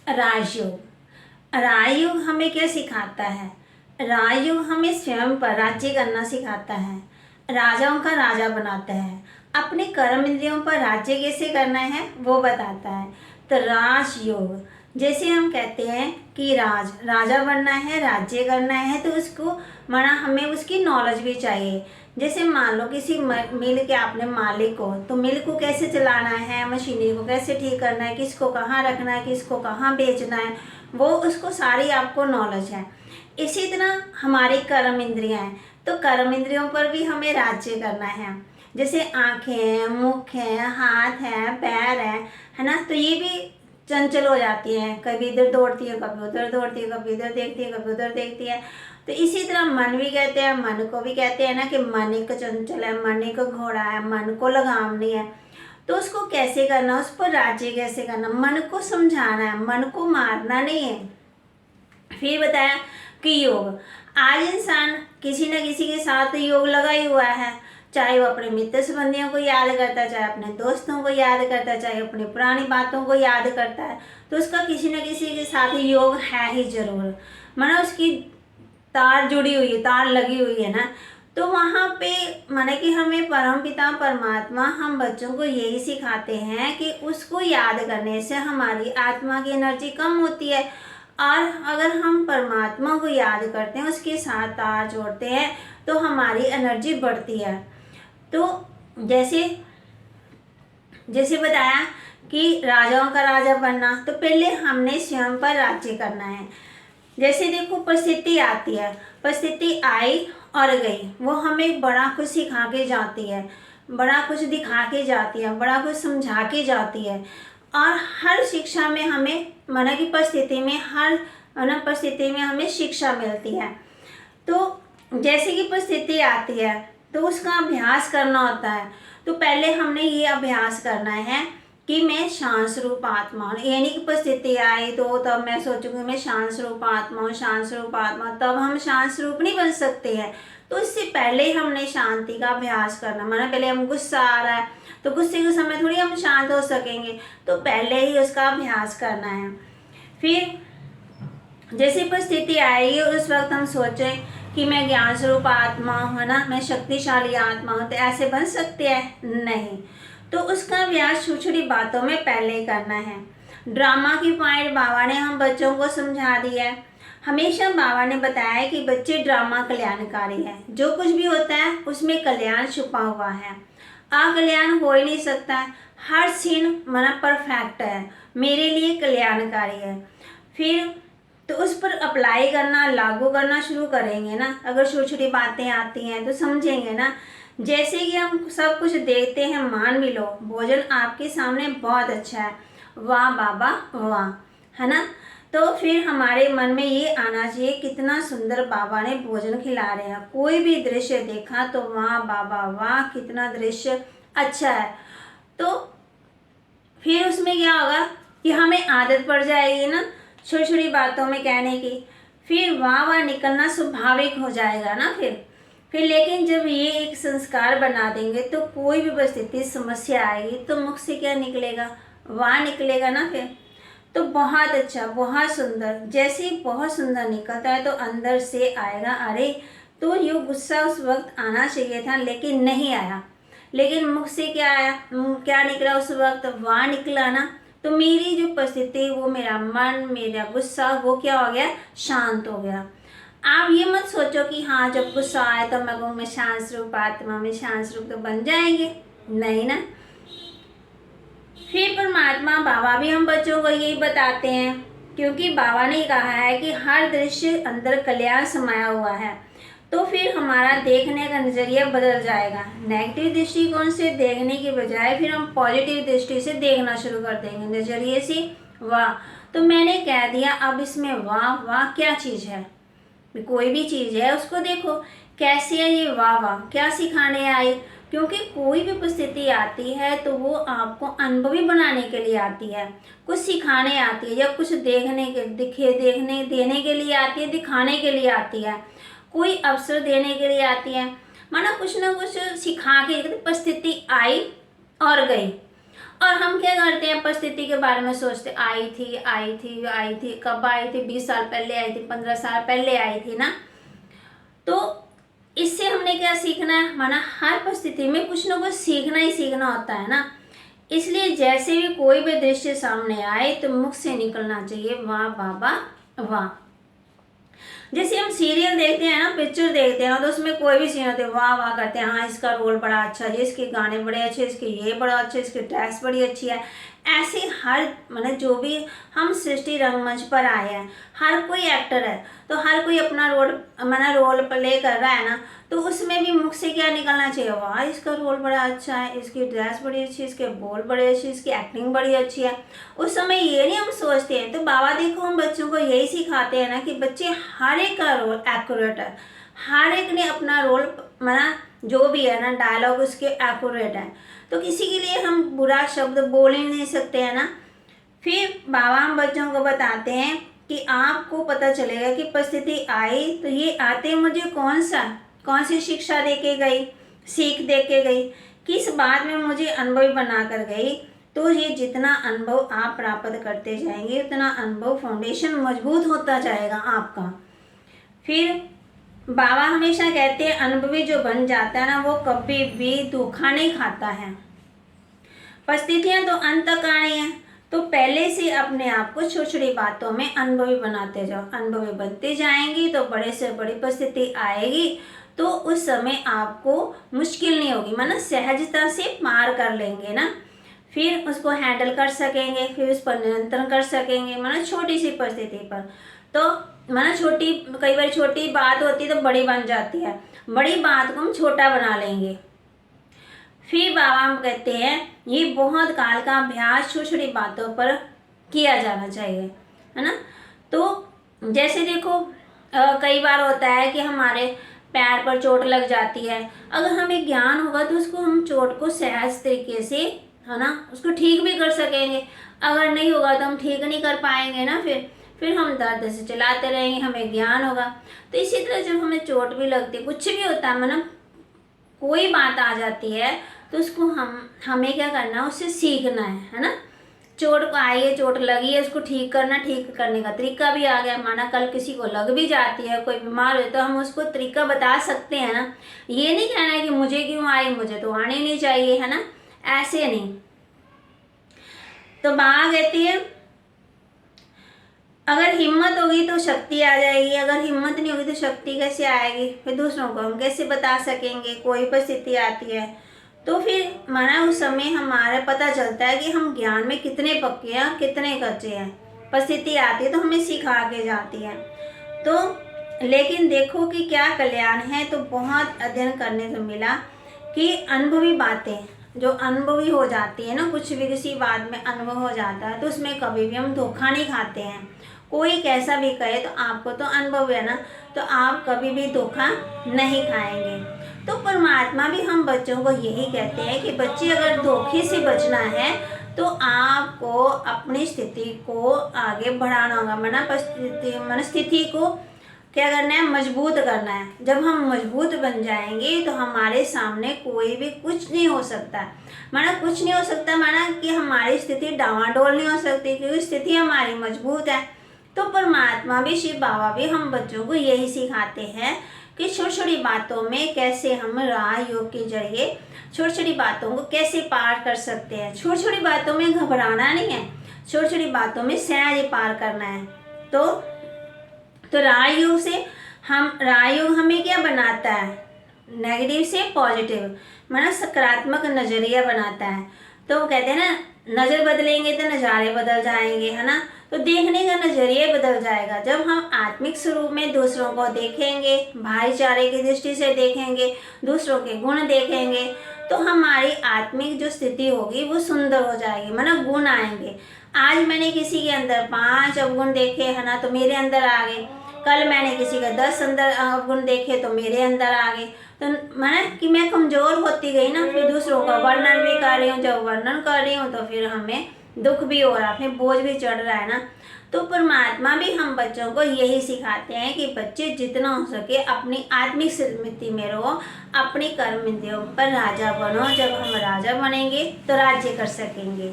राजयोग। राजयोग हमें क्या सिखाता है? राजयोग हमें स्वयं पर राज्य करना सिखाता है, राजाओं का राजा बनाता है, अपने कर्म इंद्रियों पर राज्य कैसे करना है वो बताता है। तो राजयोग, जैसे हम कहते हैं कि राजा बनना है, राज्य करना है, तो उसको माना हमें उसकी नॉलेज भी चाहिए। जैसे मान लो किसी मिल के आपने मालिक हो, तो मिल को कैसे चलाना है, मशीनरी को कैसे ठीक करना है, किसको कहाँ रखना है, किसको कहाँ बेचना है, वो उसको सारी आपको नॉलेज है। इसी तरह हमारी कर्म इंद्रियां हैं, तो कर्म इंद्रियों पर भी हमें राज्य करना है। जैसे आँखें हैं, मुख है, हाथ है, पैर है ना, तो ये भी चंचल हो जाती हैं, कभी इधर दौड़ती है, कभी उधर दौड़ती है, कभी इधर देखती है, कभी उधर देखती है। तो इसी तरह मन भी कहते हैं, मन को भी कहते हैं ना कि मन एक चंचल है, मन एक घोड़ा है, मन को लगाम नहीं है। तो उसको कैसे करना, उस पर राज्य कैसे करना, मन को समझाना है, मन को मारना नहीं है। फिर बताया कि योग, आज इंसान किसी न किसी के साथ योग लगा ही हुआ है, चाहे वो अपने मित्र संबंधियों को याद करता है, चाहे अपने दोस्तों को याद करता है, चाहे अपनी पुरानी बातों को याद करता है, तो उसका किसी न किसी के साथ योग है ही जरूर। माना उसकी तार जुड़ी हुई है, तार लगी हुई है ना। तो वहाँ पे माने कि हमें परमपिता परमात्मा हम बच्चों को यही सिखाते हैं कि उसको याद करने से हमारी आत्मा की एनर्जी कम होती है, और अगर हम परमात्मा को याद करते हैं, उसके साथ तार जोड़ते हैं, तो हमारी एनर्जी बढ़ती है। तो जैसे जैसे बताया कि राजाओं का राजा बनना, तो पहले हमने स्वयं पर राज्य करना है। जैसे देखो परिस्थिति आती है, परिस्थिति आई और गई, वो हमें बड़ा कुछ सिखा के जाती है, बड़ा कुछ दिखा के जाती है, बड़ा कुछ समझा के जाती है। और हर शिक्षा में हमें माना कि परिस्थिति में हर परिस्थिति में हमें शिक्षा मिलती है। तो जैसे कि परिस्थिति आती है तो उसका अभ्यास करना होता है। तो पहले हमने ये अभ्यास करना है कि मैं शांत स्वरूप आत्मा हूँ। ये नहीं कि परिस्थिति आई तो तब मैं सोचूंगी मैं शांत स्वरूप आत्मा हूँ, शांत स्वरूप आत्मा, तब हम शांत स्वरूप नहीं बन सकते हैं। तो इससे पहले हमने शांति का अभ्यास करना, माना पहले हम गुस्सा आ रहा है तो गुस्से के समय थोड़ी हम शांत हो सकेंगे, तो पहले ही उसका अभ्यास करना है। फिर जैसी परिस्थिति आएगी उस वक्त हम सोचें कि मैं ज्ञान स्वरूप आत्मा हूँ, है ना, मैं शक्तिशाली आत्मा हूँ, तो ऐसे बन सकते हैं? नहीं। तो उसका अभ्यास छोटी छोटी बातों में पहले ही करना है। ड्रामा की पॉइंट बाबा ने हम बच्चों को समझा दिया है। हमेशा बाबा ने बताया है कि बच्चे ड्रामा कल्याणकारी है, जो कुछ भी होता है उसमें कल्याण छुपा हुआ है, अकल्याण हो ही नहीं सकता है। हर सीन माना परफेक्ट है, मेरे लिए कल्याणकारी है। फिर तो उस पर अप्लाई करना, लागू करना शुरू करेंगे ना, अगर छोटी छोटी बातें आती हैं तो समझेंगे ना। जैसे कि हम सब कुछ देखते हैं, मान भी लो भोजन आपके सामने बहुत अच्छा है, वाह बाबा वाह, है ना, तो फिर हमारे मन में ये आना चाहिए कितना सुंदर बाबा ने भोजन खिला रहे हैं। कोई भी दृश्य देखा तो वाह बाबा वाह, कितना दृश्य अच्छा है। तो फिर उसमें क्या होगा कि हमें आदत पड़ जाएगी ना छोटी छोटी बातों में कहने की, फिर वाह वाह निकलना स्वाभाविक हो जाएगा ना। फिर लेकिन जब ये एक संस्कार बना देंगे तो कोई भी परिस्थिति समस्या आएगी तो मुख से क्या निकलेगा? वाह निकलेगा ना। फिर तो बहुत अच्छा, बहुत सुंदर, जैसे ही बहुत सुंदर निकलता है तो अंदर से आएगा अरे, तो ये गुस्सा उस वक्त आना चाहिए था लेकिन नहीं आया, लेकिन मुख से क्या आया, क्या निकला उस वक्त? वाह निकला ना। तो मेरी जो परिस्थिति, वो मेरा मन, मेरा गुस्सा, वो क्या हो गया? शांत हो गया। आप ये मत सोचो कि हाँ जब गुस्सा आए तो मैं कहूँ मैं शांत स्वरूप आत्मा, मैं शांत स्वरूप, तो बन जाएंगे नहीं ना। फिर परमात्मा बाबा भी हम बच्चों को यही बताते हैं, क्योंकि बाबा ने कहा है कि हर दृश्य अंदर कल्याण समाया हुआ है। तो फिर हमारा देखने का नज़रिया बदल जाएगा। नेगेटिव दृष्टिकोण से देखने की बजाय फिर हम पॉजिटिव दृष्टि से देखना शुरू कर देंगे, नज़रिए से वाह। तो मैंने कह दिया अब इसमें वाह वाह क्या चीज़ है, कोई भी चीज़ है उसको देखो कैसे है ये वाह वाह, क्या सिखाने आई। क्योंकि कोई भी परिस्थिति आती है तो वो आपको अनुभवी बनाने के लिए आती है, कुछ सिखाने आती है, या कुछ देखने देने के लिए आती है, दिखाने के लिए आती है, कोई अवसर देने के लिए आती है, माना कुछ ना कुछ सिखा के। परिस्थिति आई और गई, और हम क्या करते हैं, परिस्थिति के बारे में सोचते, आई थी आई थी आई थी, कब आई थी, 20 साल पहले आई थी, 15 साल पहले आई थी ना। तो इससे हमने क्या सीखना है, माना हर परिस्थिति में कुछ ना कुछ सीखना ही सीखना होता है ना। इसलिए जैसे भी कोई भी दृश्य सामने आए तो मुख से निकलना चाहिए वाह वाह वाह वाह। जैसे हम सीरियल देखते हैं ना, पिक्चर देखते हैं तो उसमें कोई भी सीन होते हैं वाह वाह करते हैं, हाँ इसका रोल बड़ा अच्छा है, इसके गाने बड़े अच्छे, इसके ये बड़ा अच्छा, इसकी ड्रेस बड़ी अच्छी है। ऐसे हर मतलब जो भी हम सृष्टि रंगमंच पर आए हैं, हर कोई एक्टर है तो हर कोई अपना रोल प्ले कर रहा है ना। तो उसमें भी मुख से क्या निकलना चाहिए, वाह इसका रोल बड़ा अच्छा है, इसकी ड्रेस बड़ी अच्छी, इसके बोल बड़े अच्छे, इसकी एक्टिंग बड़ी अच्छी है। उस समय ये नहीं हम सोचते हैं। तो बाबा देखो हम बच्चों को यही सिखाते हैं ना कि बच्चे हर एक का रोल एक्यूरेट है, हर एक ने अपना रोल माना जो भी है ना डायलॉग उसके एक्यूरेट है। तो किसी के लिए हम बुरा शब्द बोल ही नहीं सकते हैं ना। फिर बाबा हम बच्चों को बताते हैं कि आपको पता चलेगा कि परिस्थिति आई तो ये आते मुझे कौन सी शिक्षा दे के गई, सीख दे के गई, किस बात में मुझे अनुभवी बना कर गई। तो ये जितना अनुभव आप प्राप्त करते जाएंगे उतना अनुभव फाउंडेशन मजबूत होता जाएगा आपका। फिर बाबा हमेशा कहते हैं अनुभवी जो बन जाता है ना वो कभी भी धोखा नहीं खाता है। परिस्थितियां तो अंतकालीन हैं, तो पहले से अपने आप को छोटी छोटी बातों में अनुभवी बनाते जाओ। अनुभवी बनते जाएंगी तो बड़े से बड़ी परिस्थिति आएगी तो उस समय आपको मुश्किल नहीं होगी, माना सहजता से पार कर लेंगे ना। फिर उसको हैंडल कर सकेंगे, फिर उस पर नियंत्रण कर सकेंगे, माना छोटी सी परिस्थिति पर। तो माना कई बार छोटी बात होती तो बड़ी बन जाती है, बड़ी बात को हम छोटा बना लेंगे। फिर बाबा हम कहते हैं ये बहुत काल का अभ्यास छोटी छोटी बातों पर किया जाना चाहिए, है ना। तो जैसे देखो कई बार होता है कि हमारे पैर पर चोट लग जाती है, अगर हमें ज्ञान होगा तो उसको हम चोट को सहज तरीके से, है ना, उसको ठीक भी कर सकेंगे। अगर नहीं होगा तो हम ठीक नहीं कर पाएंगे ना। फिर हम दर्द से चलाते रहेंगे, हमें ज्ञान होगा। तो इसी तरह जब हमें चोट भी लगती है, कुछ भी होता है, मतलब कोई बात आ जाती है तो उसको हमें क्या करना है, उससे सीखना है ना। चोट को आई है, चोट लगी है, उसको ठीक करना, ठीक करने का तरीका भी आ गया। माना कल किसी को लग भी जाती है, कोई बीमार हो तो हम उसको तरीका बता सकते हैं ना। ये नहीं कहना है कि मुझे क्यों आई, मुझे तो आने नहीं चाहिए, है ना, ऐसे नहीं। तो बाबा कहती है अगर हिम्मत होगी तो शक्ति आ जाएगी, अगर हिम्मत नहीं होगी तो शक्ति कैसे आएगी। फिर दूसरों को हम कैसे बता सकेंगे, कोई परिस्थिति आती है तो फिर माना उस समय हमारा पता चलता है कि हम ज्ञान में कितने पक्के हैं, कितने कच्चे हैं। परिस्थिति आती है तो हमें सिखा के जाती है। तो लेकिन देखो कि क्या कल्याण है। तो बहुत अध्ययन करने को मिला कि अनुभवी बातें जो अनुभवी हो जाती है ना, कुछ भी किसी बात में अनुभव हो जाता है तो उसमें कभी भी हम धोखा नहीं खाते हैं। कोई कैसा भी कहे तो आपको तो अनुभव है ना, तो आप कभी भी धोखा नहीं खाएंगे। तो परमात्मा भी हम बच्चों को यही कहते हैं कि बच्चे अगर धोखे से बचना है तो आपको अपनी स्थिति को आगे बढ़ाना होगा, मनस्थिति को क्या करना है, मजबूत करना है। जब हम मजबूत बन जाएंगे तो हमारे सामने कोई भी कुछ नहीं हो सकता, माना कुछ नहीं हो सकता, माना कि हमारी स्थिति डावाडोल नहीं हो सकती क्योंकि स्थिति हमारी मजबूत है। तो परमात्मा भी, शिव बाबा भी हम बच्चों को यही सिखाते हैं कि छोटी छोटी बातों में कैसे हम राजयोग के जरिए छोटी छोटी बातों को कैसे पार कर सकते हैं। छोटी छोटी बातों में घबराना नहीं है, छोटी छोटी बातों में सहज पार करना है। तो राजयोग हमें क्या बनाता है, नेगेटिव से पॉजिटिव, मतलब सकारात्मक नजरिया बनाता है। तो वो कहते हैं ना नज़र बदलेंगे तो नज़ारे बदल जाएंगे, है ना। तो देखने का नजरिया बदल जाएगा। जब हम आत्मिक स्वरूप में दूसरों को देखेंगे, भाईचारे की दृष्टि से देखेंगे, दूसरों के गुण देखेंगे, तो हमारी आत्मिक जो स्थिति होगी वो सुंदर हो जाएगी, मतलब गुण आएंगे। आज मैंने किसी के अंदर 5 अवगुण देखे, है ना, तो मेरे अंदर आ गए। कल मैंने किसी के 10 अवगुण देखे तो मेरे अंदर आ गए। तो मतलब कि मैं कमज़ोर होती गई ना। फिर दूसरों का वर्णन भी कर रही हूँ, जब वर्णन कर रही हूँ तो फिर हमें दुख भी हो रहा है, फिर बोझ भी चढ़ रहा है ना, तो परमात्मा भी हम बच्चों को यही सिखाते हैं कि बच्चे जितना हो सके अपनी आत्मिक स्मृति में रहो, अपनी कर्म इंद्रियों पर राजा बनो। जब हम राजा बनेंगे तो राज्य कर सकेंगे।